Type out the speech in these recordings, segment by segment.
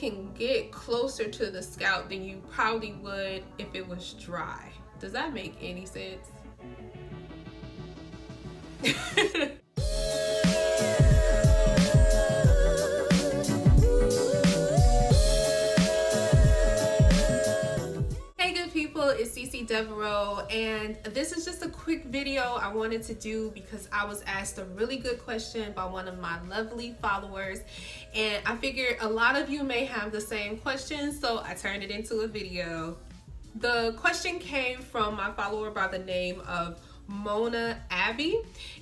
can get closer to the scalp than you probably would if it was dry. Does that make any sense? It's CC Devereaux, and this is just a quick video I wanted to do because I was asked a really good question by one of my lovely followers, and I figured a lot of you may have the same question, so I turned it into a video. The question came from my follower by the name of Mona Abbi,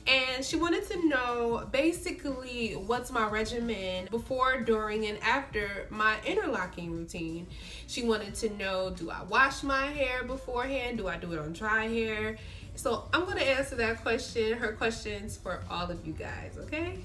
and she wanted to know basically what's my regimen before, during, and after my interlocking routine. She wanted to know, do I wash my hair beforehand? Do I do it on dry hair? So I'm going to answer that question, her questions, for all of you guys, okay?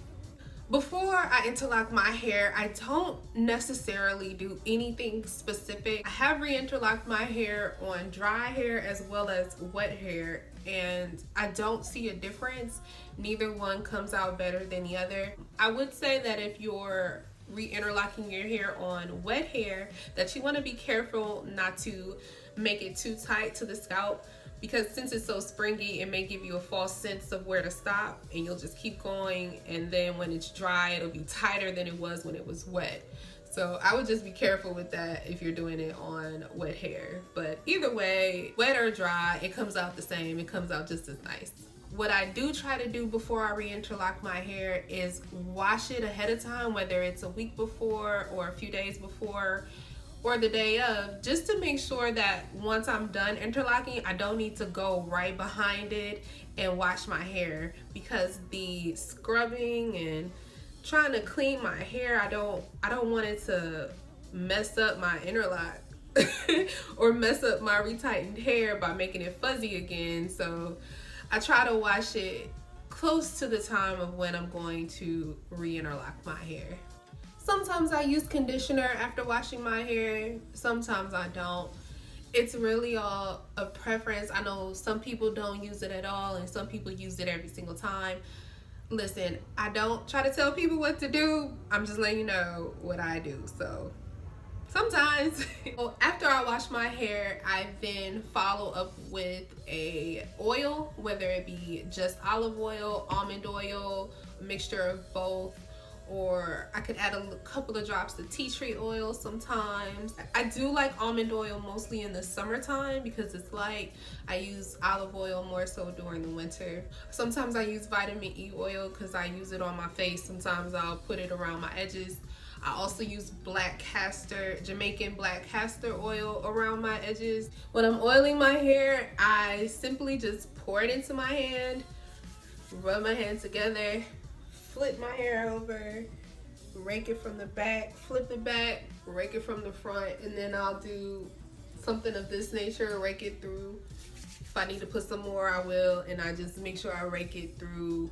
Before I interlock my hair, I don't necessarily do anything specific. I have re-interlocked my hair on dry hair as well as wet hair, and I don't see a difference. Neither one comes out better than the other. I would say that if you're re-interlocking your hair on wet hair, that you want to be careful not to make it too tight to the scalp, because since it's so springy, it may give you a false sense of where to stop, and you'll just keep going, and then when it's dry, it'll be tighter than it was when it was wet. So I would just be careful with that if you're doing it on wet hair. But either way, wet or dry, it comes out the same. It comes out just as nice. What I do try to do before I re-interlock my hair is wash it ahead of time, whether it's a week before or a few days before or the day of, just to make sure that once I'm done interlocking, I don't need to go right behind it and wash my hair, because the scrubbing and trying to clean my hair, I don't want it to mess up my interlock or mess up my retightened hair by making it fuzzy again. So I try to wash it close to the time of when I'm going to re-interlock my hair. Sometimes I use conditioner after washing my hair, sometimes I don't. It's really all a preference. I know some people don't use it at all, and some people use it every single time. Listen, I don't try to tell people what to do. I'm just letting you know what I do. So sometimes after I wash my hair, I then follow up with a oil, whether it be just olive oil, almond oil, a mixture of both, or I could add a couple of drops of tea tree oil sometimes. I do like almond oil mostly in the summertime because it's light. I use olive oil more so during the winter. Sometimes I use vitamin E oil because I use it on my face. Sometimes I'll put it around my edges. I also use black castor, Jamaican black castor oil around my edges. When I'm oiling my hair, I simply just pour it into my hand, rub my hand together, flip my hair over, rake it from the back, flip it back, rake it from the front, and then I'll do something of this nature, rake it through. If I need to put some more, I will, and I just make sure I rake it through.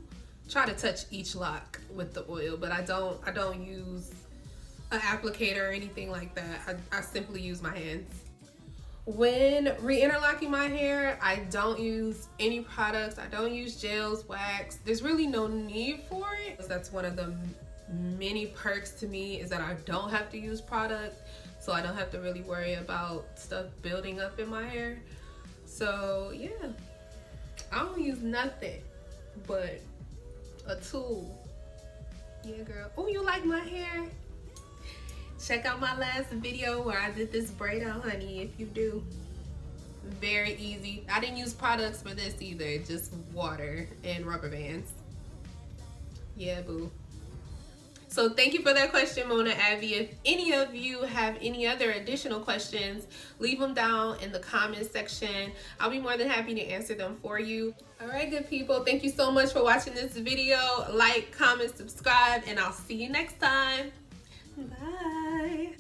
Try to touch each lock with the oil, but I don't use an applicator or anything like that. I simply use my hands. When re-interlocking my hair, I don't use any products. I don't use gels, wax. There's really no need for it. That's one of the many perks to me, is that I don't have to use product, so I don't have to really worry about stuff building up in my hair. So yeah, I don't use nothing but a tool. Yeah, girl. Oh, you like my hair? Check out my last video where I did this braid out, honey, if you do. Very easy. I didn't use products for this either, just water and rubber bands. Yeah, boo. So thank you for that question, Mona Abbi. If any of you have any other additional questions, leave them down in the comment section. I'll be more than happy to answer them for you. All right, good people. Thank you so much for watching this video. Like, comment, subscribe, and I'll see you next time. Bye.